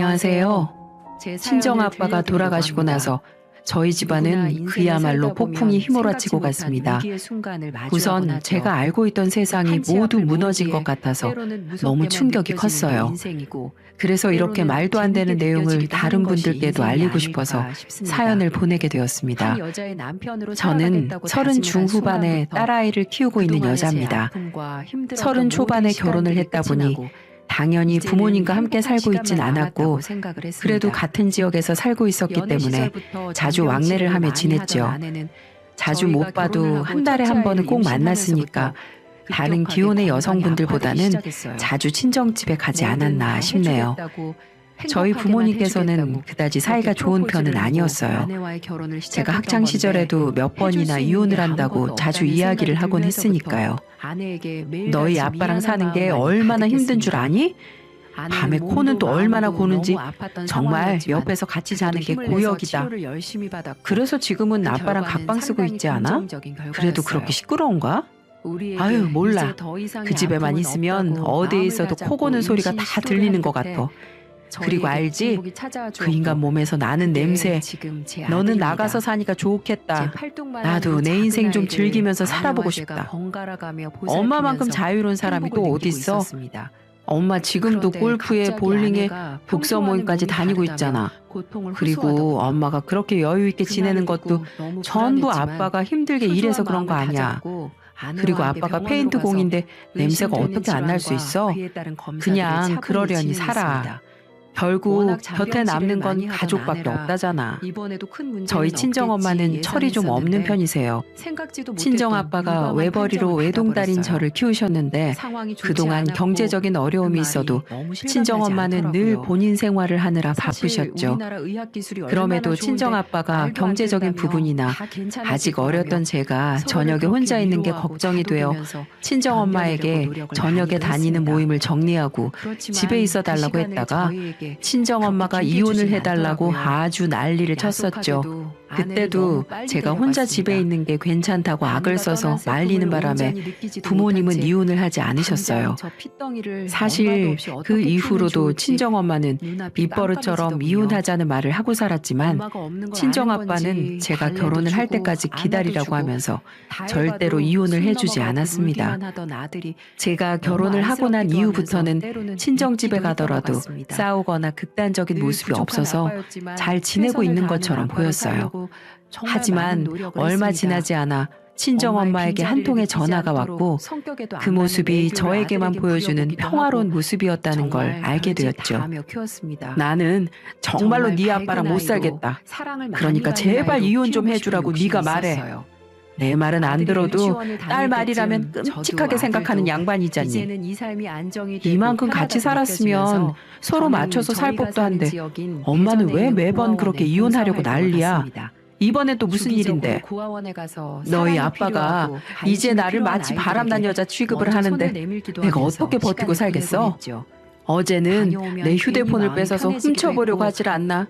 안녕하세요. 친정아빠가 돌아가시고 나서 저희 집안은 그야말로 폭풍이 휘몰아치고 갔습니다. 우선 제가 알고 있던 세상이 모두 무너진 것 같아서 너무 충격이 컸어요. 그래서 이렇게 말도 안 되는 내용을 다른 분들께도 알리고 싶어서 사연을 보내게 되었습니다. 저는 30 중후반에 딸아이를 키우고 있는 여자입니다. 30 초반에 결혼을 했다 보니 당연히 부모님과 함께 살고 있진 않았고 그래도 같은 지역에서 살고 있었기 때문에 자주 왕래를 하며 지냈죠. 자주 못 봐도 한 달에 한 번은 꼭 만났으니까 다른 기혼의 여성분들보다는 자주 친정집에 가지 않았나 싶네요. 저희 부모님께서는 그다지 사이가 좋은 편은 아니었어요. 제가 학창 시절에도 몇 번이나 이혼을 한다고 자주 이야기를 하곤 했으니까요. 너희 아빠랑 사는 게 얼마나 힘든 줄 아니? 밤에 코는 또 얼마나 고는지 정말 옆에서 같이 자는 게 고역이다. 그래서 지금은 아빠랑 각방 쓰고 있지 않아? 그래도 그렇게 시끄러운가? 아유 몰라. 그 집에만 있으면 어디에 있어도 코 고는 소리가 다 들리는 것 같아. 그리고 알지? 그 인간 몸에서 나는 냄새. 너는 나가서 사니까 좋겠다. 나도 내 인생 좀 즐기면서 살아보고 싶다. 엄마만큼 자유로운 사람이 또 어디 있어? 엄마 지금도 골프에 볼링에 독서 모임까지 다니고 있잖아. 그리고 엄마가 그렇게 여유 있게 지내는 것도 전부 아빠가 힘들게 일해서 그런 거 아니야. 그리고 아빠가 페인트 공인데 냄새가 어떻게 안 날 수 있어? 그냥 그러려니 살아. 결국 곁에 남는 건 가족밖에 없다잖아. 저희 친정엄마는 철이 좀 없는 편이세요. 친정아빠가 외벌이로 외동딸인 저를 키우셨는데 그동안 경제적인 어려움이 있어도 친정엄마는 늘 본인 생활을 하느라 바쁘셨죠. 그럼에도 친정아빠가 경제적인 부분이나 아직 어렸던 제가 저녁에 혼자 있는 게 걱정이 되어 친정엄마에게 저녁에 다니는 모임을 정리하고 집에 있어 달라고 했다가 친정엄마가 이혼을 해달라고 아주 난리를 쳤었죠. 그때도 제가 혼자 집에 있는 게 괜찮다고 악을 써서 말리는 바람에 부모님은 이혼을 하지 않으셨어요. 사실 그 이후로도 친정엄마는 입버릇처럼 이혼하자는 말을 하고 살았지만 친정아빠는 제가 결혼을 할 때까지 기다리라고 하면서 절대로 이혼을 해주지 않았습니다. 제가 결혼을 하고 난 이후부터는 친정집에 가더라도 싸우거나 극단적인 모습이 없어서 잘 지내고 있는 것처럼 보였어요. 하지만 얼마 지나지 않아 친정엄마에게 한 통의 전화가 왔고 그 모습이 저에게만 보여주는 평화로운 모습이었다는 걸 알게 되었죠. 나는 정말로 네 아빠랑 못 살겠다. 그러니까 제발 이혼 좀 해주라고 네가 말해. 내 말은 안 들어도 딸 말이라면 끔찍하게 생각하는 양반이잖니. 이만큼 같이 살았으면 서로 맞춰서 살 법도 한데 엄마는 왜 매번 그렇게 이혼하려고 난리야. 이번엔 또 무슨 일인데? 너희 아빠가 이제 나를 마치 바람난 여자 취급을 하는데 내가 어떻게 버티고 살겠어? 어제는 내 휴대폰을 뺏어서 훔쳐보려고 하질 않나?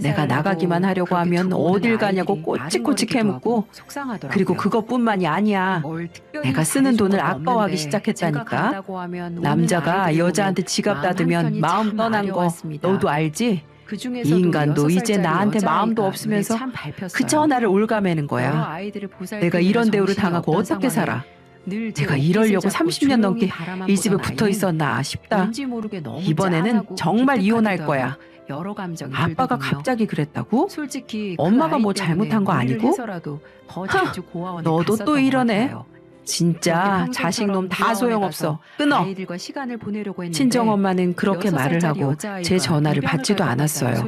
내가 나가기만 하려고 하면 어딜 가냐고 꼬치꼬치 캐묻고 그리고 그것뿐만이 아니야. 내가 쓰는 돈을 아까워하기 시작했다니까. 남자가 여자한테 지갑 닫으면 마음 떠난 거 너도 알지? 이 인간도 이제 나한테 마음도 없으면서 그저 나를 올가매는 거야. 내가 이런 대우를 당하고 어떻게 살아? 내가 이러려고 30년 넘게 이 집에 붙어 있었나 싶다. 이번에는 정말 이혼할 거야. 아빠가 갑자기 그랬다고? 엄마가 뭐 잘못한 거 아니고? 너도 또 이러네. 진짜 자식놈 다 소용없어. 끊어. 친정엄마는 그렇게 말을 하고 제 전화를 받지도 않았어요.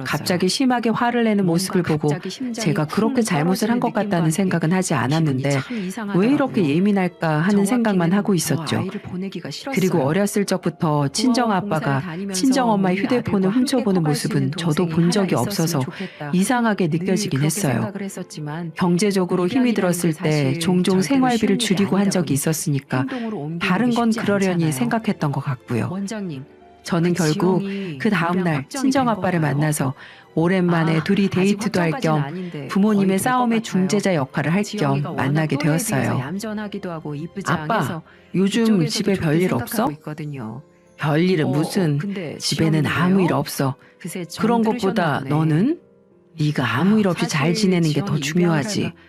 갑자기 심하게 화를 내는 모습을 보고 제가 그렇게 잘못을 한 것 같다는 생각은 하지 않았는데 왜 이렇게 예민할까 하는 생각만 하고 있었죠. 그리고 어렸을 적부터 친정아빠가 친정엄마의 휴대폰을 훔쳐보는 모습은 저도 본 적이 없어서 이상하게 느껴지긴 했어요. 경제적으로 힘이 들었을 때 종종 생활비를 줄이고 한 적이 있었으니까 다른 건 그러려니 생각했던 것 같고요. 저는 결국 그 다음날 친정아빠를 만나서 오랜만에 둘이 데이트도 할 겸 부모님의 싸움의 중재자 역할을 할 겸 만나게 되었어요. 아빠, 요즘 집에 별일 없어? 별일은 무슨, 근데 집에는 지영이 아무 일 왜요? 없어. 그새 그런 정 것보다 들으셨나 보네. 너는? 네가 아무 일 없이 잘 사실 지내는 게 더 지영이 중요하지. 입양하려다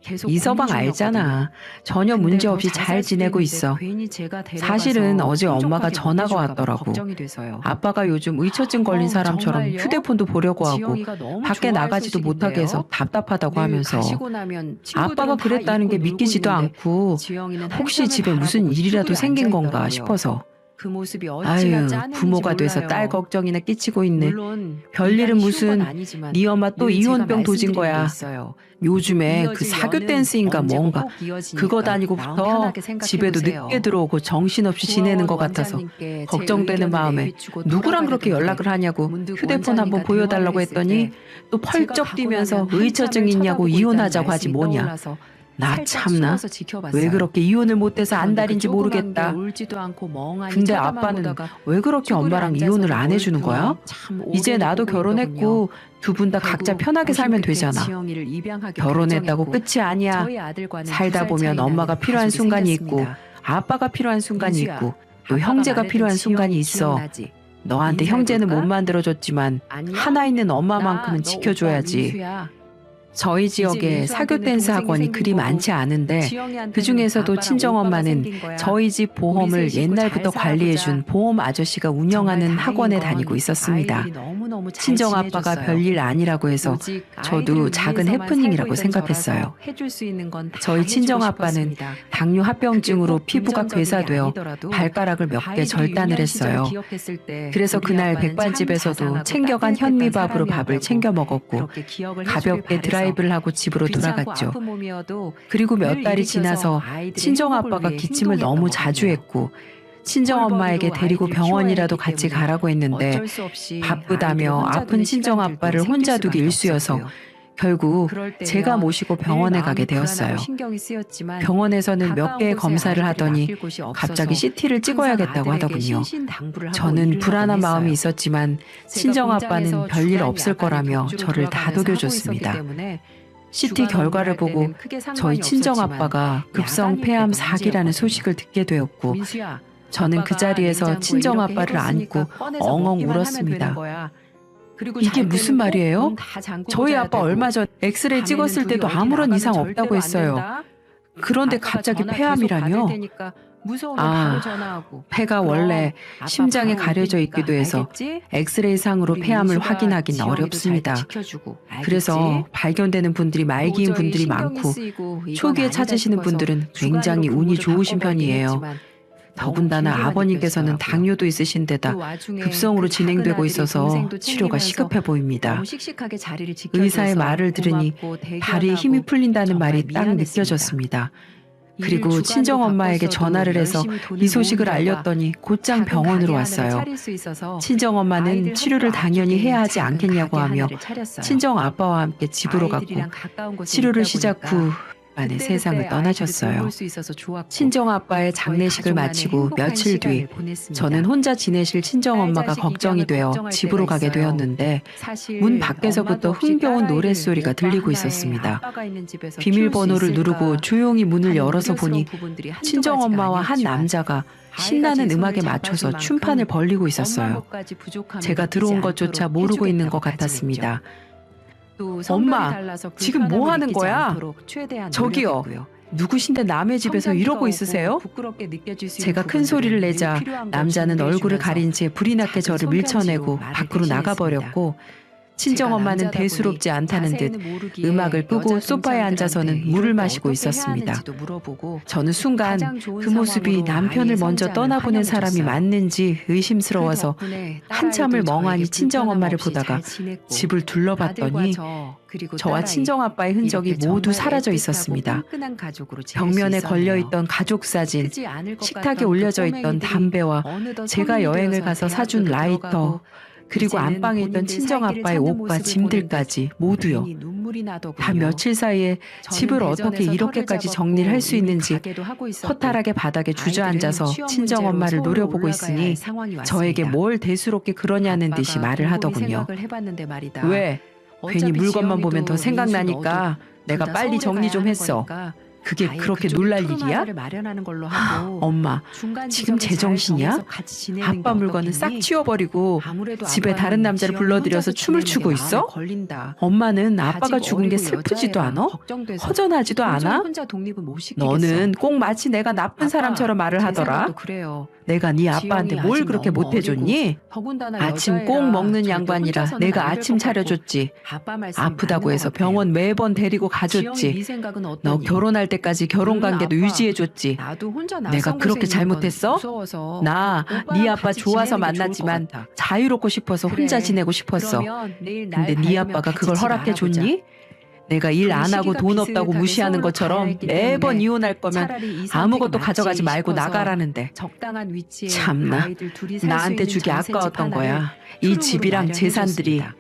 계속 이서방 고민 중이었거든요. 알잖아. 전혀 근데 문제 더 없이 잘 잘 살 수도 지내고 있는데 있어. 괜히 제가 사실은 데려가서 어제 엄마가 풍족하게 전화가 먹여줄까 봐 왔더라고. 걱정이 돼서요. 아빠가 요즘 의처증 걸린 사람처럼 정말요? 휴대폰도 보려고 하고 지영이가 너무 밖에 좋아할 나가지도 못하게 해서 소식인데요. 답답하다고 늘 하면서 가시고 나면 아빠가 친구들은 다 그랬다는 게 잊고 놀고 믿기지도 있는데 않고 지영이는 혹시 한참을 집에 무슨 바라보고 일이라도 쭈그려 생긴 앉아 건가 있더라고요. 싶어서. 그 모습이 어찌나 아유, 짠했는지 부모가 돼서 딸 몰라요. 걱정이나 끼치고 있네. 물론 별일은 입양이 쉬운 건 무슨, 아니지만 네 엄마 또 늘 제가 이혼병 도진 말씀드리는 게 거야. 있어요. 요즘에 그 이어질 사교 연은 댄스인가 언제고 뭔가 꼭 이어지니까 그거 마음 다니고부터 편하게 생각해 집에도 보세요. 늦게 들어오고 정신없이 지내는 것 같아서 원장님께 제 걱정되는 의견을 마음에 내비치고 누구랑 그렇게 돌아가려던데 연락을 하냐고 문득 휴대폰 한번 원장님과 보여달라고 대화를 했을 했더니 때 또 제가 펄쩍 가고 뛰면서 나면 의처증 한참을 있냐고 쳐다보고 있다는 이혼하자고 하지 말씀이 뭐냐. 떠올라서 나 살짝 참나. 숨어서 왜 지켜봤어요. 그렇게 이혼을 못해서 그런데 그 안달인지 조그만 게 모르겠다. 울지도 않고 멍하니 근데 쳐다만 아빠는 보다가 왜 그렇게 쭈그려 엄마랑 앉아서도 이혼을 안 해주는 거야? 몰두하고 참 이제 오래를 나도 보고 있더군요. 결혼했고 두 분 다 각자 결국 편하게 고심 살면 끝에 되잖아. 지영이를 입양하기로 결혼했다고 결정했고 끝이 아니야. 저희 아들과는 살다 2살 보면 차이 엄마가 나는 필요한 가족이 순간이 있고 생겼습니다. 아빠가 필요한 순간이 민수야, 있고 또 아빠가 형제가 말했던 필요한 순간이 지영이 있어. 기억나지? 너한테 형제는 못 인사해볼까? 만들어줬지만 아니야? 하나 있는 나 엄마만큼은 너 오빠 지켜줘야지. 민수야. 저희 이제 지역에 사교 민수한테는 댄스 동생이 학원이 생긴 그리 거고 많지 않은데 지영이한테는 그 중에서도 아빠랑 오빠가 친정엄마는 생긴 거야. 저희 집 우리 보험을 셋 식구 잘 옛날부터 살아보자. 관리해준 보험 아저씨가 정말 운영하는 다행인 학원에 건 다니고 있었습니다. 아이들이 너무너무 잘 친정아빠가 지내줬어요. 별일 아니라고 해서 오직 저도 아이들을 작은 위해서만 해프닝이라고 살고 있던 생각했어요. 저라서 해줄 수 있는 건 다 저희 해주고 친정아빠는 싶었습니다. 당뇨 합병증으로 그게 꼭 피부가 금전적인 게 괴사되어 아니더라도 발가락을 몇 개 아이들이 절단을 유년 시절 했어요. 기억했을 때 그래서 우리 그날 아빠는 참 백반집에서도 자상하고 챙겨간 따뜻했던 현미밥으로 밥을 사람이었다고 챙겨 먹었고 그렇게 기억을 해주길 가볍게 바래서 드라이브를 하고 집으로 귀찮고 돌아갔죠. 아픈 몸이어도 그리고 몇 늘 달이 일으켜서 지나서 아이들의 친정아빠가 행복을 위해 기침을 너무 자주 행동했던 것 했고 친정엄마에게 꼴벌이로 데리고 아이들을 병원이라도 키워야 같이 했기 때문에 가라고 했는데 어쩔 수 없이 아이들을 바쁘다며 혼자 아픈 두는 친정아빠를 시간들도 혼자 생길 두기 수밖에 일쑤여서 없었고요. 결국 그럴 제가 때면 모시고 늘 병원에 마음이 가게 불안하고 되었어요. 신경이 쓰였지만 병원에서는 몇 가까운 개의 곳에 검사를 아이들을 하더니 맡길 곳이 갑자기 없어서 CT를 항상 찍어야겠다고 아들에게 하더군요. 신신당부를 하고 저는 일을 불안한 하곤 마음이 했어요. 있었지만 제가 친정아빠는 공장에서 별일 주간 없을 야간에 거라며 격주로 저를 돌아가면서 하고 있었기 다독여줬습니다. 때문에 CT 주간 결과를 업무할 보고 때는 크게 저희 상관이 친정아빠가 없었지만 급성 야간일 폐암 때가 4기라는 문제였거든요. 소식을 듣게 되었고 민수야, 저는 그 아빠가 자리에서 냉장고에 친정아빠를 이렇게 해뒀으니까 안고 꺼내서 엉엉 먹기만 하면 되는 울었습니다. 거야. 그리고 이게 잘 무슨 때는 꼭 말이에요? 문 다 잠그고 저희 자야 아빠 되고 얼마 전 엑스레이 밤에는 찍었을 둘이 때도 어디 아무런 나가면 이상 절대로 없다고 안 했어요. 된다. 그런데 아빠가 갑자기 전화 계속 받을 폐암이라뇨? 테니까 무서우면 바로 아, 전화하고. 폐가 그럼 원래 아빠 심장에 바로 올 가려져 테니까 있기도 해서 알겠지? 엑스레이상으로 우리 폐암을 민수가 확인하기는 지영이도 잘 어렵습니다. 지켜주고. 알겠지? 그래서 발견되는 분들이 말기인 도저히 분들이 신경이 많고 쓰이고 이건 초기에 아니다 찾으시는 싶어서 분들은 주간으로 굉장히 운이 근무를 좋으신 바꿔버리긴 편이에요. 했지만 너무 더군다나 길게만 아버님께서는 느껴지더라고요. 당뇨도 있으신데다 그 와중에 급성으로 그 작은 진행되고 아들이 있어서 동생도 치료가 챙기면서 시급해 보입니다. 너무 씩씩하게 자리를 지켜줘서 의사의 말을 들으니 고맙고 발이 힘이 대견하고 풀린다는 정말 말이 딱 미안했습니다. 느껴졌습니다. 일을 그리고 주간으로 친정엄마에게 바꿨어도 전화를 해서 열심히 돈을 이 소식을 모은 결과 알렸더니 곧장 작은 병원으로 가게 하나를 왔어요. 차릴 수 있어서 친정엄마는 아이들 치료를 학교 당연히 앞쪽에 해야 하지 작은 않겠냐고 가게 하며 하나를 차렸어요. 친정아빠와 함께 집으로 갔고 아이들이랑 가까운 곳에 치료를 있다 시작 보니까 후 만에 세상을 그때그때 아이들을 떠나셨어요. 돌볼 수 있어서 좋았고 친정아빠의 저희 장례식을 가족만의 마치고 행복한 며칠 뒤 시간을 보냈습니다. 저는 혼자 지내실 친정엄마가 딸 자식 걱정이 입양을 되어 걱정할 집으로 때가 가게 있어요. 되었는데 사실 문 밖에서부터 엄마도 없이 흥겨운 딸아이를 노랫소리가 오빠 들리고 하나에 있었습니다. 아빠가 있는 집에서 키울 수 비밀번호를 있을까 누르고 조용히 문을 하는 열어서 우려스러운 보니 부분들이 한두 가지가 친정엄마와 한 아니었지만 남자가 아이가 신나는 제 음악에 손을 맞춰서 잡아줄 춤판을 만큼 벌리고 엄마 있었어요. 몫까지 부족함이 제가 느끼지 들어온 않도록 것조차 모르고 있는 것 해주겠다고 같았습니다. 또 성별이 엄마, 달라서 지금 뭐 불편함을 하는 느끼지 거야? 않도록 최대한 저기요, 노력했고요. 누구신데 남의 집에서 성장기가 이러고 오고 있으세요? 부끄럽게 느껴질 수 있는 제가 큰 소리를 부분들은 내자 늘 필요한 거 남자는 얼굴을 준비해주면서 가린 채 불이 나게 작은 저를 손편지로 밀쳐내고 말을 밖으로 대신했습니다. 나가버렸고 친정엄마는 제가 남자다 대수롭지 보니 않다는 듯 자세히는 모르기에 음악을 끄고 여자 소파에 앉아서는 동창들한테 물을 이럴 때 마시고 어떻게 해야 있었습니다. 하는지도 물어보고 저는 순간 가장 좋은 그 모습이 상황으로 남편을 아이의 먼저 성장을 떠나보낸 사람이 환영해줬어요. 맞는지 그 의심스러워서 덕분에 한참을 딸아이도 멍하니 저에게 불편함 친정엄마를 없이 보다가 잘 지냈고 집을 아들과 둘러봤더니 저 그리고 저와 딸아이 친정아빠의 흔적이 이렇게 모두 정말 사라져 애틋하고 있었습니다. 끈끈한 가족으로 지낼 수 벽면에 있었네요. 걸려있던 가족 사진, 크지 않을 것 식탁에 같던 올려져 그 있던 꼬맹이들이 담배와 어느덧 제가 성인이 여행을 되어서 가서 사준 대학교도 라이터, 들어가고 그리고 이제는 안방에 있던 본인들 살 길을 친정아빠의 찾는 옷과 모습을 짐들까지 모두요. 괜히 눈물이 나더군요. 단 며칠 사이에 저는 집을 대전에서 어떻게 터를 이렇게까지 잡았고 정리를 할 수 이미 있는지 가게도 하고 있었고 허탈하게 바닥에 주저앉아서 아이들은 취업 친정엄마를 문제로 노려보고 서울로 있으니 올라가야 할 상황이 저에게 왔습니다. 뭘 대수롭게 그러냐는 듯이 아빠가 말을 곰곰이 하더군요. 생각을 해봤는데 말이다. 왜? 괜히 어차피 물건만 지영이도 보면 더 민수 생각나니까 너도 내가 둘 다 빨리 서울에 정리 가야 좀 하는 했어. 거니까 그게 아예 그렇게 그쪽 놀랄 프로 일이야? 마사를 마련하는 걸로 하고 엄마, 중간 지금 지점에 잘 제정신이야? 정해서 같이 지내는 게 아빠 물건은 싹 어떻겠니? 치워버리고 아무래도 집에 아빠는 다른 남자를 지연이 불러들여서 혼자서 춤을 지내는 추고 게 있어? 마음에 걸린다. 엄마는 아빠가 아직 죽은 게 어리고 슬프지도 여자애라 않아? 걱정돼서 허전하지도 온전히 않아? 혼자 독립을 못 시키겠어. 너는 꼭 마치 내가 나쁜 사람처럼 말을 제 하더라. 생각도 그래요. 내가 네 아빠한테 지영이 뭘 아직 그렇게 너무 못해줬니? 더군다나 아침 여자애라 꼭 먹는 절대 양반이라 혼자서는 내가 안될 아침 것 같고 차려줬지. 아빠 말씀이 아프다고 맞는 해서 것 같아요. 병원 매번 데리고 지영이 가줬지. 네 생각은 너 어떠니? 결혼할 때까지 결혼관계도 아빠, 유지해줬지. 나도 혼자 내가 낯선 곳에 그렇게 있는 건 잘못했어? 무서워서 나 오빠랑 네 아빠 같이 좋아서 지내는 게 좋을 것 만났지만 같아. 자유롭고 싶어서 혼자 그래. 지내고 싶었어. 그러면 내일 날 근데 네 밝으면 아빠가 같이 그걸 집 허락해 알아보자. 줬니? 내가 일 안 하고 시기가 돈 없다고 비슷하게 무시하는 서울로 것처럼 가야했기 매번 때문에 이혼할 거면 차라리 이 선택이 아무것도 맞지 가져가지 말고 싶어서 나가라는데. 적당한 위치에 참나. 아이들 둘이 살 수 나한테 있는 주기 전셋집 아까웠던 하나를 거야. 이 투룸으로 집이랑 마련해 재산들이. 줬습니다.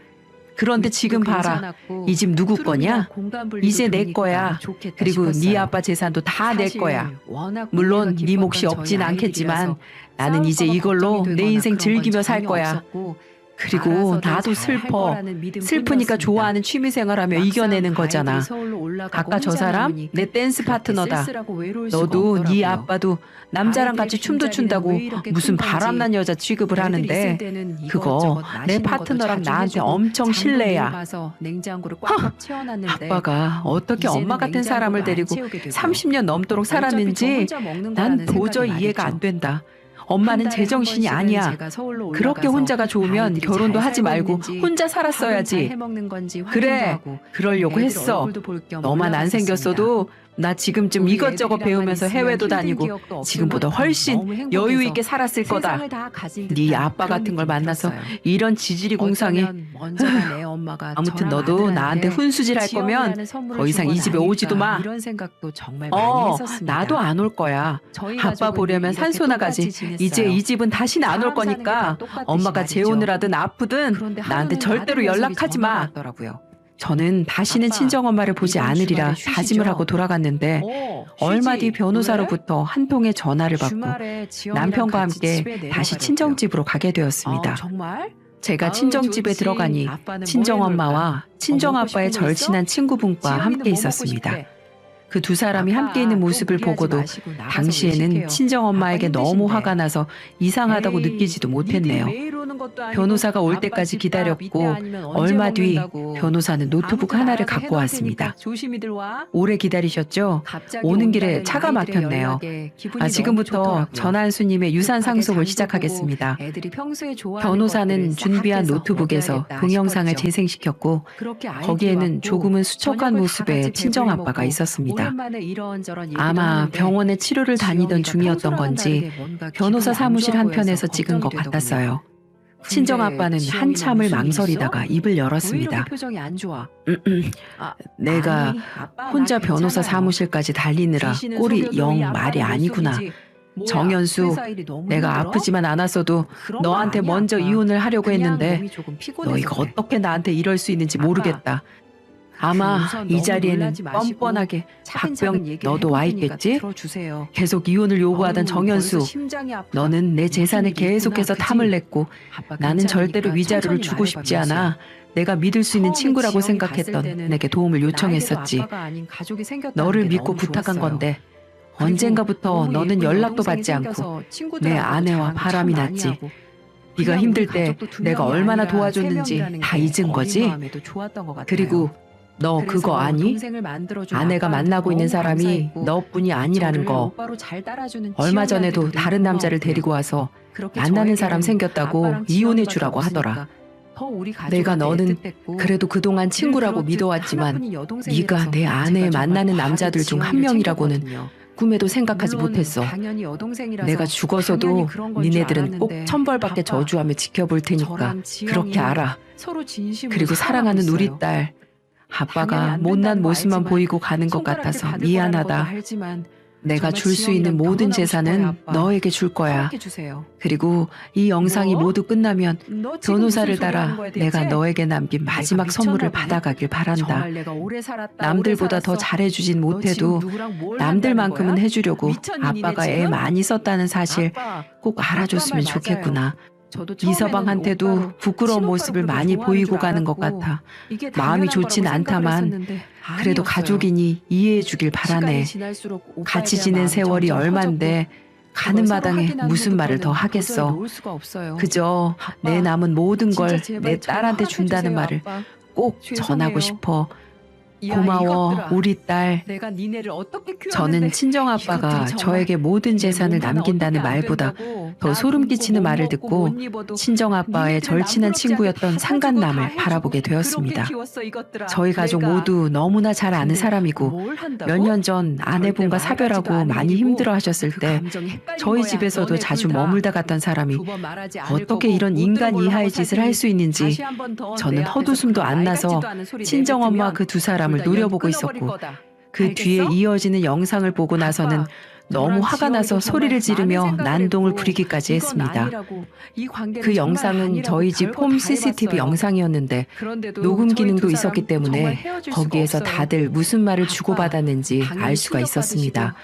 그런데 지금 위치도 봐라. 괜찮았고 이 집 누구 투룸이랑 거냐? 공간 분리도 이제 내 좋으니까 거야. 좋겠다 그리고 네 싶었어요. 아빠 재산도 다 내 사실 거야. 워낙 물론 우리가 네 몫이 기뻤던 없진 저희 않겠지만 아이들이라서 나는 싸울 이제 거가 이걸로 걱정이 내 되거나 인생 그런 건 즐기며 살 전혀 거야. 없었고 그리고 알아서들 나도 잘할 슬퍼. 거라는 슬프니까 믿음뿐이었습니다. 좋아하는 취미생활하며 막상 이겨내는 거잖아. 아이들이 서울로 올라가고 아까 저 혼자 사람 남으니 내 댄스 그렇게 파트너다. 쓸쓸하고 외로울 수가 너도 네 없더라고요. 아빠도 남자랑 아이들의 같이 춤도 빈자리는 춘다고 왜 이렇게 무슨 큰 건지 바람난 여자 취급을 애들 있을 하는데 때는 그거 이것저것 내 마시는 것도 파트너랑 자주 나한테 해주고 엄청 장도 매일 신뢰야. 봐서 냉장고를 꽉꽉 채워놨는데 아빠가 어떻게 이제는 엄마 같은 사람을 냉장고도 안 데리고 채우게 되고 30년 넘도록 어차피 저 살았는지 혼자 먹는 난 거라는 도저히 생각이 이해가 말이죠. 안 된다. 한 엄마는 달에 제정신이 한 번씩은 아니야. 제가 서울로 그렇게 올라가서 혼자가 좋으면 아이들이 결혼도 잘 하지 살고 말고 있는지 혼자 밥은 잘 살았어야지. 해먹는 건지 확인도 그래, 하고 그러려고 애들 했어. 얼굴도 볼 겸 너만 안 올라갔었습니다. 생겼어도 나 지금쯤 우리 이것저것 애들이랑만 배우면서 있으면 해외도 힘든 다니고 기억도 없을 지금보다 만큼 훨씬 너무 행복해서 여유 있게 살았을 거다. 세상을 다 가진 네 듯한 아빠 그런 같은 걸 느낌이 만나서 들었어요. 이런 지질이 공상이. 어쩌면 먼저가 내 엄마가 아무튼 저랑 너도 아들한테 나한테 훈수질 할 거면 지영이라는 선물을 더 이상 준 이 건 집에 아닐까 오지도 마. 이런 생각도 정말 많이 했었습니다. 나도 안 올 거야. 저희 아빠 가족은 보려면 이렇게 산소나 똑같이 가지. 지냈어요. 이제 이 집은 다시는 안 올 사람 사는 게 다 거니까 똑같듯이 엄마가 말이죠. 재혼을 하든 아프든 그런데 나한테 하루는 절대로 아들 녀석이 연락하지 전화가 마. 왔더라고요. 저는 다시는 아빠, 친정엄마를 보지 이번 않으리라 주말에 다짐을 쉬시죠? 하고 돌아갔는데 얼마 뒤 변호사로부터 한 통의 전화를 받고 주말에 지영이랑 남편과 같이 집에 함께 내려가려고요. 다시 친정집으로 가게 되었습니다. 정말? 제가 아우, 친정집에 좋지. 들어가니 아빠는 뭐 친정엄마와 해놓을까? 친정아빠의 먹고 싶은 거 있어? 절친한 친구분과 지영이는 함께 뭐 먹고 있었습니다. 싶대? 그 두 사람이 아빠, 함께 있는 또 모습을 무리하지 보고도 마시고 나가서 당시에는 외식해요. 친정엄마에게 아빠 너무 힘드신데. 화가 나서 이상하다고 에이, 느끼지도 니들이 못했네요. 매일 오는 것도 아니고 변호사가 올 아빠 때까지 집밥 기다렸고 이때 아니면 언제 얼마 뒤 먹는다고. 변호사는 노트북 아무튼 하나를 알아서 갖고 해놓을 왔습니다. 테니까 조심히들 와. 오래 기다리셨죠? 갑자기 오는 길에 온다는 차가 아이들의 막혔네요. 연락에 기분이 너무 지금부터 좋더라고요. 전한수님의 유산 급하게 상속을 장도 시작하겠습니다. 보고 애들이 평소에 좋아하는 변호사는 것들을 싹 준비한 해서 노트북에서 먹여야겠다 동영상을 싶었죠. 재생시켰고 그렇게 아이들이 거기에는 왔고 조금은 수척한 저녁을 다 모습의 같이 친정아빠가 배불리 먹고 있었습니다. 오랜만에 이런저런 얘기도 아마 하는데 병원에 치료를 다니던 지영이가 중이었던 평소랑은 건지 다르게 뭔가 변호사 기분이 안 사무실 좋아 한편에서 보여서 찍은 것 걱정이 같았어요. 근데 친정아빠는 지영이는 한참을 무슨 일 망설이다가 있어? 입을 왜 열었습니다. 이렇게 표정이 안 좋아? 아, 내가 아니, 아빠, 혼자 나 변호사 괜찮아요. 사무실까지 달리느라 귀신은 꼴이 속여도 영 이 말이 아빠는 아니구나. 모습이지. 뭐야, 정연수, 회사 일이 너무 내가 힘들어? 아프지만 않았어도 그런 거 너한테 아니야, 먼저 아빠. 이혼을 하려고 그냥 했는데 몸이 조금 피곤해서 너희가 그래. 어떻게 나한테 이럴 수 있는지 아빠, 모르겠다. 아마 우선 이 너무 자리에는 놀라지 마시고 뻔뻔하게 차근차근 박병 얘기를 너도 와 해볼 테니까 있겠지? 들어주세요. 계속 이혼을 요구하던 어우, 정연수, 벌써 심장이 아프다. 너는 내 무슨 재산을 일이 계속해서 있구나, 탐을 그치? 냈고 아빠 나는 절대로 괜찮으니까 위자료를 천천히 주고 말해봐, 싶지 민수야. 않아. 내가 믿을 수 있는 처음에 친구라고 지영이 갔을 생각했던 때는 내게 도움을 나에게도 요청했었지. 아빠가 아닌 가족이 생겼다는 너를 게 믿고 너무 부탁한 좋았어요. 건데 그리고 언젠가부터 너무 너는 예쁜 연락도 여동생이 받지 않고 생겨서 내 친구들하고도 아내와 자랑도 바람이 참 많이 났지. 하고. 네가 그냥 힘들 우리 때 가족도 두 내가 명이 얼마나 아니라 세 도와줬는지 명이라는 다 게 잊은 어린 거지. 마음에도 좋았던 것 같아요. 그리고 너 그래서 그거 아니? 동생을 만들어준 아내가 아빠한테 만나고 있는 너무 사람이 감사했고 너뿐이 아니라는 저를 거. 오빠로 잘 따라주는 얼마 전에도 지영이한테도 다른 늘 남자를 고마웠고요. 데리고 와서 그렇게 만나는 사람 저에게는 생겼다고 아빠랑 이혼해 지영이밖에 주라고 하더라. 없으니까 더 우리 가족한테 내가 너는 애틋했고 그래도 그동안 친구라고 늘 그렇듯 믿어왔지만 하나뿐인 여동생이라서 네가 내 아내에 제가 정말 만나는 과하게 남자들 중 한 지영이를 명이라고는 챙겼거든요. 꿈에도 생각하지 물론 못했어. 당연히 여동생이라서 내가 당연히 죽어서도 그런 건줄 니네들은 꼭 알았는데 천벌받게 아빠, 저주하며 지켜볼 테니까 저랑 지영이 그렇게 알아. 서로 진심으로 그리고 사랑하는 사랑하고 우리 있어요. 딸. 당연히 아빠가 안 못난 된다는 거 모습만 알지만 보이고 가는 것 손가락질 같아서 받을 거라는 것도 미안하다. 알지만 내가 정말 줄 수 있는 지영이랑 모든 결혼하고 재산은 싶어요, 아빠. 너에게 줄 거야. 허락해 주세요. 그리고 이 영상이 뭐? 모두 끝나면 너 지금 변호사를 무슨 소리 하는 따라 거야, 대체? 내가 너에게 남긴 마지막 미쳤나 선물을 보네. 받아가길 바란다. 정말 내가 오래 살았다. 남들보다 오래 더 살았어. 잘해주진 너 지금 못해도 누구랑 뭘 남들만큼은 한다는 거야? 해주려고 미쳤니, 니네 아빠가 애 지금? 많이 썼다는 사실 아빠, 꼭 아빠 알아줬으면 말 맞아요. 좋겠구나. 이서방한테도 부끄러운 모습을 많이 보이고 가는 것 같아 마음이 좋진 않다만 그래도 가족이니 이해해 주길 바라네. 같이 지낸 세월이 얼만데 가는 마당에 무슨 말을 더 하겠어. 그저 내 남은 모든 걸 내 딸한테 준다는 말을 꼭 전하고 싶어. 고마워 우리 딸. 내가 니네를 어떻게 저는 친정아빠가 저에게 모든 재산을 남긴다는 말보다 더 소름 끼치는 말을 듣고 친정아빠의 절친한 친구였던 상간남을 바라보게 되었습니다. 저희 가족 모두 너무나 잘 아는 사람이고 몇 년 전 아내분과 사별하고 많이 힘들어하셨을 때 저희 집에서도 자주 머물다 갔던 사람이 어떻게 이런 인간 이하의 짓을 할 수 있는지 저는 헛웃음도 안 나서 친정엄마 그 두 사람을 노려보고 있었고 그 뒤에 이어지는 영상을 보고 나서는 너무 화가 나서 소리를 지르며 난동을 부리기까지 했습니다. 그 영상은 저희 집 홈 CCTV 영상이었는데 녹음 기능도 있었기 때문에 거기에서 다들 무슨 말을 주고받았는지 알 수가 있었습니다.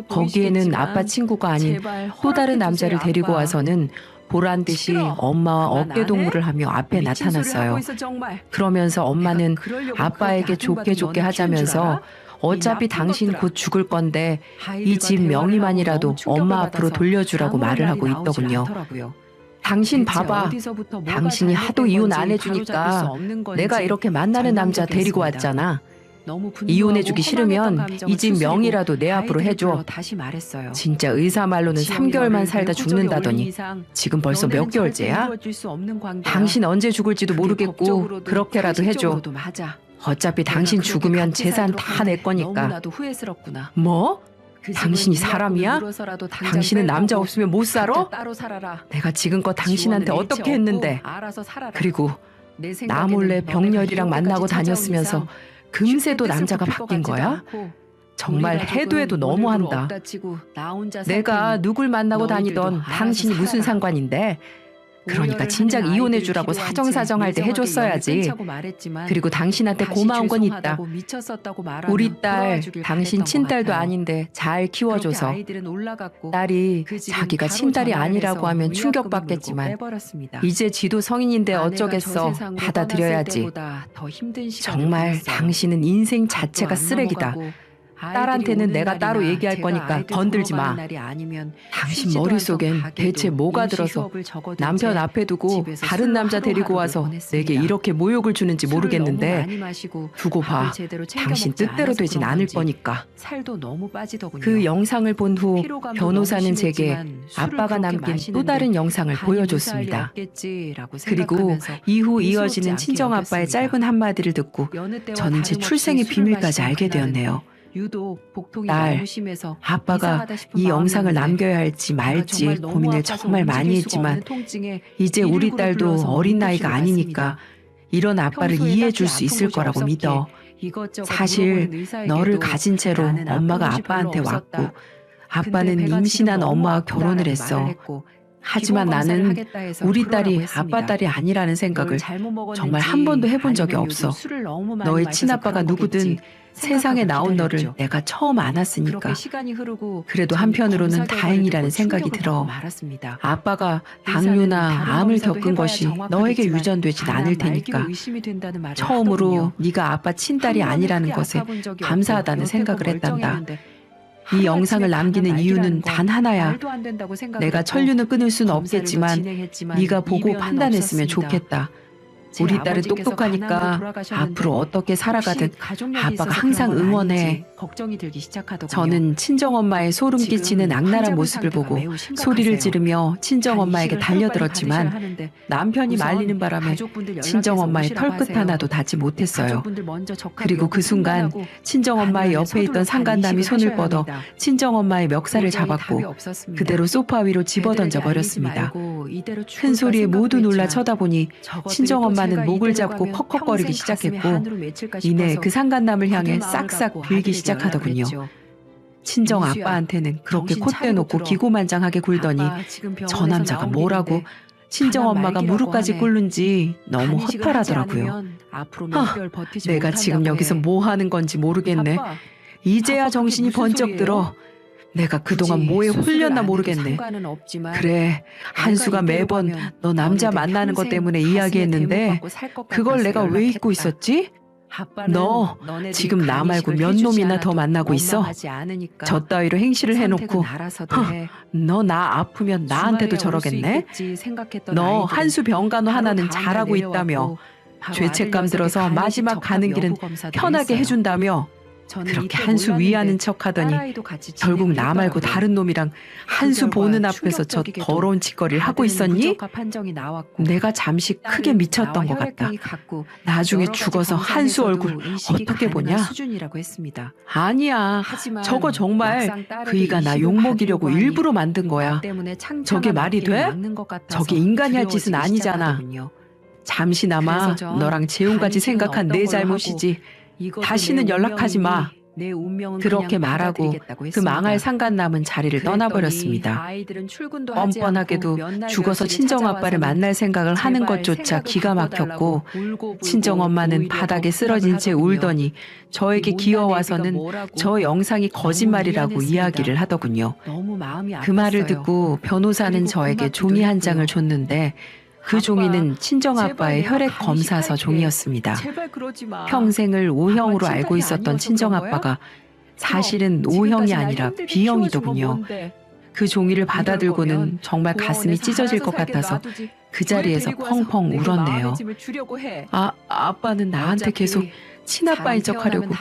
거기에는 아빠 친구가 아닌 또 다른 남자를 데리고 와서는 보란 듯이 엄마와 어깨동무를 하며 앞에 나타났어요. 그러면서 엄마는 아빠에게 좋게 하자면서 어차피 당신 곧 죽을 건데 이 집 명의만이라도 엄마 앞으로 돌려주라고 말을 하고 있더군요. 당신 봐봐. 당신이 하도 이혼 안 해주니까 내가 이렇게 만나는 남자 데리고 왔잖아. 이혼해주기 싫으면 이 집 명의라도 내 앞으로 해줘. 진짜 의사 말로는 3개월만 살다 죽는다더니 지금 벌써 몇 개월째야? 당신 언제 죽을지도 모르겠고 그렇게라도 해줘. 어차피 당신 죽으면 재산 다 내 거니까. 뭐? 당신이 사람이야? 당신은 남자 없으면 못 살아? 내가 지금껏 당신한테 어떻게 했는데. 그리고 나 몰래 병렬이랑 만나고 다녔으면서 금세도 남자가 바뀐 거야? 정말 해도 너무한다. 내가 누굴 만나고 다니던 당신이 무슨 상관인데? 그러니까 진작 이혼해주라고 사정할 때 해줬어야지. 그리고 당신한테 고마운 건 있다. 우리 딸 당신 친딸도 아닌데 잘 키워줘서. 딸이 자기가 친딸이 아니라고 하면 충격받겠지만 이제 지도 성인인데 어쩌겠어. 받아들여야지. 정말 당신은 인생 자체가 쓰레기다. 딸한테는 내가 따로 얘기할 거니까 건들지 마. 당신 머릿속엔 대체 뭐가 들어서 남편 앞에 두고 다른 남자 데리고 와서 내게 이렇게 모욕을 주는지 모르겠는데 두고 봐. 당신 뜻대로 되진 않을 거니까. 그 영상을 본 후 변호사는 제게 아빠가 남긴 또 다른 영상을 보여줬습니다. 그리고 이후 이어지는 친정아빠의 짧은 한마디를 듣고 저는 제 출생의 비밀까지 알게 되었네요. 딸, 아빠가 이 영상을 남겨야 할지 말지 고민을 정말 많이 했지만 이제 우리 딸도 어린 나이가 아니니까 이런 아빠를 이해해 줄 수 있을 거라고 믿어. 사실 너를 가진 채로 엄마가 아빠한테 왔고 아빠는 임신한 엄마와 결혼을 했어. 하지만 나는 우리 딸이 아빠 딸이 아니라는 생각을 정말 한 번도 해본 적이 없어. 너의 친아빠가 누구든 세상에 나온 너를 내가 처음 안았으니까. 그래도 한편으로는 다행이라는 생각이 들어. 아빠가 당뇨나 암을 겪은 것이 너에게 유전되진 않을 테니까. 처음으로 네가 아빠 친딸이 아니라는 것에 감사하다는 생각을 했단다. 이 영상을 남기는 이유는 단 하나야. 내가 천륜을 끊을 수는 없겠지만 네가 보고 판단했으면 좋겠다. 우리 딸은 똑똑하니까 앞으로 어떻게 살아가든 아빠가 항상 응원해. 저는 친정엄마의 소름 끼치는 악랄한 모습을 보고 소리를 지르며 친정엄마에게 달려들었지만 남편이 말리는 바람에 친정엄마의 털끝 하나도 닿지 못했어요. 그리고 그 순간 친정엄마의 옆에 있던 상간남이 손을 뻗어 친정엄마의 멱살을 잡았고 그대로 소파 위로 집어던져 버렸습니다. 큰 소리에 모두 놀라 쳐다보니 친정엄마는 목을 잡고 컥컥거리기 시작했고 이내 그 상간남을 향해 싹싹 빌기 시작하더군요. 친정 아빠한테는 그렇게 콧대 놓고 기고만장하게 굴더니 저 남자가 뭐라고 친정 엄마가 무릎까지 꿇는지 너무 허탈하더라고요. 내가 지금 여기서 뭐 하는 건지 모르겠네. 이제야 정신이 번쩍 들어. 내가 그동안 뭐에 홀렸나 모르겠네. 그래, 한수가 매번 너 남자 만나는 것 때문에 이야기했는데 그걸 내가 왜 잊고 있었지? 너 지금 나 말고 몇 놈이나 더 만나고 있어? 저 따위로 행실을 해놓고 너 나 아프면 나한테도 저러겠네? 너 한수 병간호 하나는 잘하고 있다며 죄책감 들어서 마지막 가는 길은 편하게 해준다며 그렇게 한수 위하는 척하더니 결국 나 말고 다른 놈이랑 한수 보는 앞에서 저 더러운 짓거리를 하고 있었니? 내가 잠시 크게 미쳤던 것 같다. 나중에 죽어서 한수 얼굴 어떻게 보냐? 아니야. 저거 정말 그이가 나 욕먹이려고 일부러 만든 거야. 저게 말이 돼? 저게 인간이 할 짓은 아니잖아. 잠시나마 너랑 재혼까지 생각한 내 잘못이지. 다시는 연락하지 마. 그렇게 말하고 그 망할 상간남은 자리를 떠나버렸습니다. 뻔뻔하게도 죽어서 친정아빠를 만날 생각을 하는 것조차 기가 막혔고 친정엄마는 바닥에 쓰러진 채 울더니 저에게 기어와서는 저 영상이 거짓말이라고 이야기를 하더군요. 그 말을 듣고 변호사는 저에게 종이 한 장을 줬는데 그 종이는 친정아빠의 혈액 검사서 종이었습니다. 평생을 O형으로 알고 있었던 친정아빠가 사실은 O형이 아니라 B형이더군요. 그 종이를 받아들고는 정말 가슴이 찢어질 것 같아서 그 자리에서 펑펑 울었네요. 아빠는 나한테 계속 친아빠인 척하려고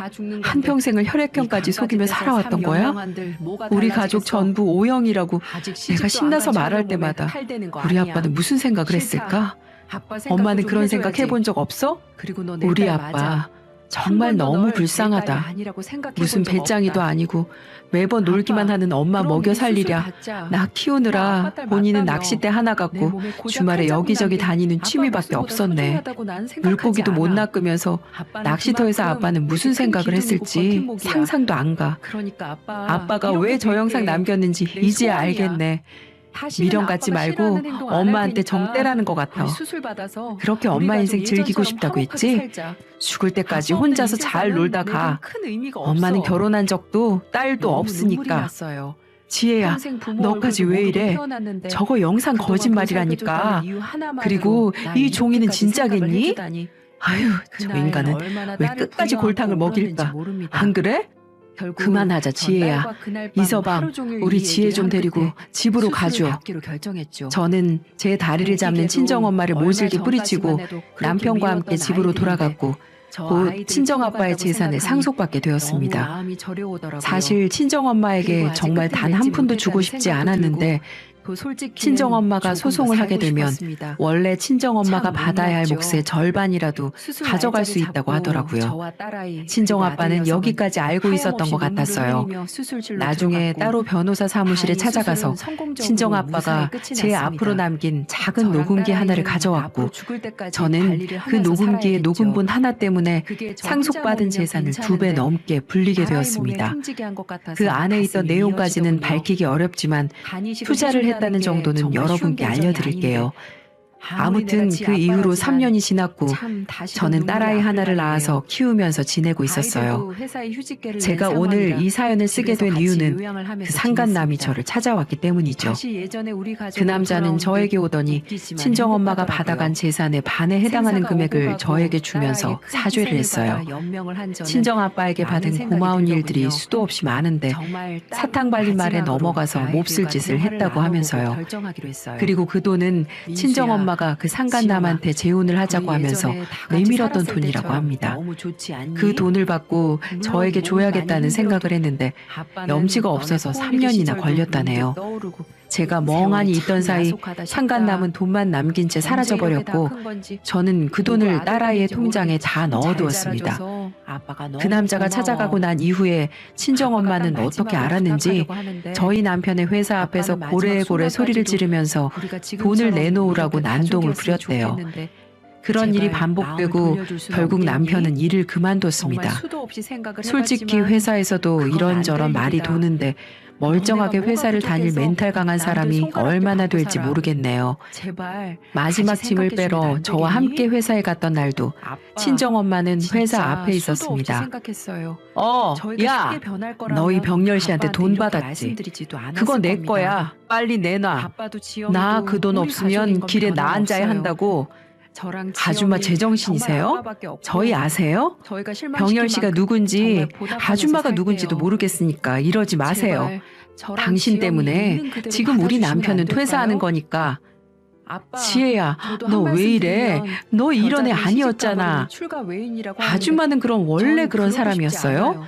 한평생을 혈액형까지 속이며 살아왔던 거야? 우리 가족 전부 O형이라고 내가 신나서 말할 때마다 우리 아빠는 무슨 생각을 했을까? 엄마는 그런 생각 해본 적 없어? 우리 아빠 정말 너무 불쌍하다. 무슨 배짱이도 아니고 매번 놀기만 하는 엄마 먹여 살리랴 나 키우느라 본인은 낚싯대 하나 갖고 주말에 여기저기 다니는 취미밖에 없었네. 물고기도 못 낚으면서 낚시터에서 아빠는 무슨 생각을 했을지 상상도 안 가. 아빠가 왜 저 영상 남겼는지 이제야 알겠네. 미련 갖지 말고 엄마한테 정 떼라는 것 같아. 그렇게 엄마 인생 즐기고 싶다고 했지? 죽을 때까지 혼자서 잘 놀다 가. 엄마는 결혼한 적도 딸도 없으니까. 지혜야, 너까지 왜 이래? 저거 영상 거짓말이라니까. 그리고 이 종이는 진짜겠니? 아유, 저 인간은 왜 끝까지 골탕을 먹일까? 안 그래? 그만하자, 지혜야. 이서방, 우리 지혜 좀 데리고 집으로 가줘. 저는 제 다리를 잡는 친정엄마를 모질게 뿌리치고 남편과 함께 집으로 돌아갔고 곧 친정아빠의 재산을 상속받게 되었습니다. 사실 친정엄마에게 정말 단 한 푼도 주고 싶지 않았는데 친정엄마가 소송을 하게 되면 원래 친정엄마가 받아야 할 몫의 절반이라도 가져갈 수 있다고 하더라고요. 친정아빠는 여기까지 알고 있었던 것 같았어요. 나중에 따로 변호사 사무실에 찾아가서 친정아빠가 제 앞으로 남긴 작은 녹음기 하나를 가져왔고 저는 그 녹음기의 녹음본 하나 때문에 상속받은 재산을 2배 넘게 불리게 되었습니다. 그 안에 있던 내용까지는 밝히기 어렵지만 투자를 했다는 정도는 여러분께 알려드릴게요. 아무튼 그 이후로 3년이 지났고 저는 딸아이 하나를 낳아서 키우면서 지내고 있었어요. 제가 오늘 이 사연을 쓰게 된 이유는 그 상간남이 저를 찾아왔기 때문이죠. 그 남자는 저에게 오더니 친정엄마가 받아간 재산의 반에 해당하는 금액을 저에게 주면서 사죄를 했어요. 친정아빠에게 받은 고마운 일들이 수도 없이 많은데 사탕 발린 말에 넘어가서 몹쓸 짓을 했다고 하면서요. 그리고 그 돈은 친정엄마가 그 상간남한테 재혼을 하자고 하면서 내밀었던 돈이라고 합니다. 그 돈을 받고 저에게 줘야겠다는 생각을 했는데 염치가 없어서 3년이나 걸렸다네요. 제가 멍하니 있던 사이 상간남은 돈만 남긴 채 사라져버렸고 저는 그 돈을 딸아이의 통장에 다 넣어두었습니다. 그 남자가 찾아가고 난 이후에 친정엄마는 어떻게 알았는지 저희 남편의 회사 앞에서 고래고래 소리를 지르면서 돈을 내놓으라고 난동을 부렸대요. 그런 일이 반복되고 결국 남편은 일을 그만뒀습니다. 솔직히 회사에서도 이런저런 말이 도는데 멀쩡하게 너네가 회사를 뭐가 다닐 부족해서 멘탈 강한 남들 사람이 손가락질 얼마나 받고 될지 살아. 모르겠네요. 제발 마지막 다시 짐을 생각해주면 빼러 안 저와 되겠니? 함께 회사에 갔던 날도 아빠, 친정엄마는 회사 진짜 앞에 수도 없이 있었습니다. 생각했어요. 어, 저희가 야, 쉽게 변할 거라면 너희 병렬 씨한테 아빠한테 돈 이렇게 받았지? 말씀드리지도 않았을 그거 내 겁니다. 거야. 빨리 내놔. 아빠도 지영이도 나 그 돈 우리 가족인 없으면 건 길에 나 변함 앉아야 없어요. 한다고. 저랑 아줌마 지영이 제정신이세요? 정말 아빠밖에 없고 저희 아세요? 저희가 병렬 씨가 누군지, 아줌마가 살게요. 누군지도 모르겠으니까 이러지 마세요. 제발 저랑 당신 지영이 때문에 있는 그대로 지금 우리 받아주시면 남편은 안 될까요? 퇴사하는 거니까. 아빠, 지혜야, 저도 너 한 왜 이래? 말씀 너 이런 애 여자들 아니었잖아. 시집가버리는 출가 외인이라고 하는데 아줌마는 그럼 원래 저는 그런 그러고 싶지 사람이었어요? 않아요.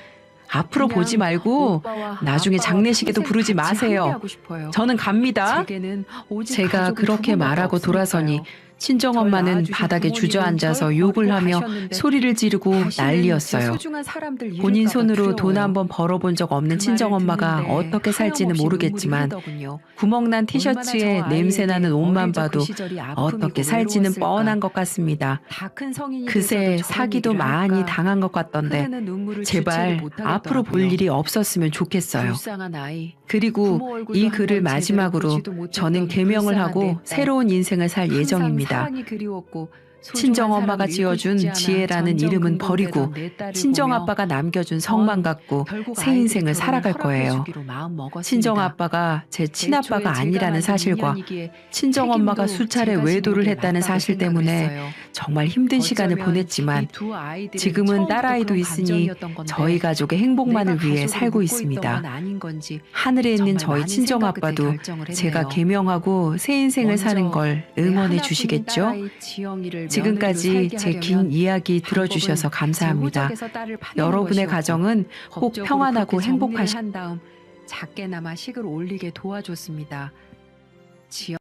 앞으로 그냥 보지 말고 오빠와 나중에 아빠와 장례식에도 평생 부르지 같이 마세요. 함께하고 싶어요. 저는 갑니다. 제게는 오직 제가 가족은 그렇게 두 분밖에 말하고 없으니까요. 돌아서니 절 친정엄마는 낳아주신 바닥에 부모님은 주저앉아서 절 욕을 버리고 하며 가셨는데 소리를 지르고 다시는 제 난리였어요. 소중한 사람들 본인 잃을까 봐 손으로 돈 두려워요. 한 번 벌어본 적 없는 그 친정엄마가 말을 듣는데 어떻게 살지는 하염없이 모르겠지만 눈물이 흐르더군요. 구멍난 얼마나 티셔츠에 저 냄새나는 아이에게 옷만 어릴 적 봐도 그 시절이 아픔이고 어떻게 살지는 외로웠을까. 뻔한 것 같습니다. 다 큰 성인이 그새 돼서도 저런 사기도 얘기를 많이 할까. 당한 것 같던데 흐르는 눈물을 제발 주체를 못하겠더라고요. 앞으로 볼 일이 없었으면 좋겠어요. 불쌍한 아이. 그리고 부모 얼굴도 이 한 글을 번 제대로 마지막으로 보지도 못했던 저는 개명을 불쌍한 하고 내 딸. 새로운 인생을 살 항상 예정입니다. 사랑이 그리웠고 소중한 친정엄마가 사람을 잃고 지어준 싶지 않아 지혜라는 전전 이름은 근근대던 버리고 내 딸을 보며 친정아빠가 남겨준 성만 갖고 결국 새 아이들 인생을 결혼을 살아갈 거예요. 허락해주기로 마음먹었습니다. 친정아빠가 제 친아빠가 애초에 제가 아니라는 만든 사실과 인연이기에 친정엄마가 책임도 수차례 제가 외도를 지는 게 했다는 맞다고 사실 생각을 때문에 했어요. 정말 힘든 시간을 어쩌면 보냈지만 이 두 아이들은 지금은 처음부터 딸아이도 그런 있으니 감정이었던 건데 저희 가족의 내가 행복만을 위해 가족으로 살고 묻고 있습니다. 있던 건 아닌 건지 하늘에 있는 정말 저희 많은 생각 끝에 친정아빠도 결정을 제가 했네요. 개명하고 새 인생을 사는 먼저 걸 내 응원해 하나뿐인 주시겠죠? 딸아이 지영이를 지금까지 며느리로 제 살게 긴 하려면 이야기 방법은 들어주셔서 감사합니다. 제후적에서 딸을 파내는 여러분의 것이었고 가정은 꼭 법적으로 평안하고 그렇게 정리를 행복하시 한 다음 작게나마 식을 올리게 도와줬습니다. 지영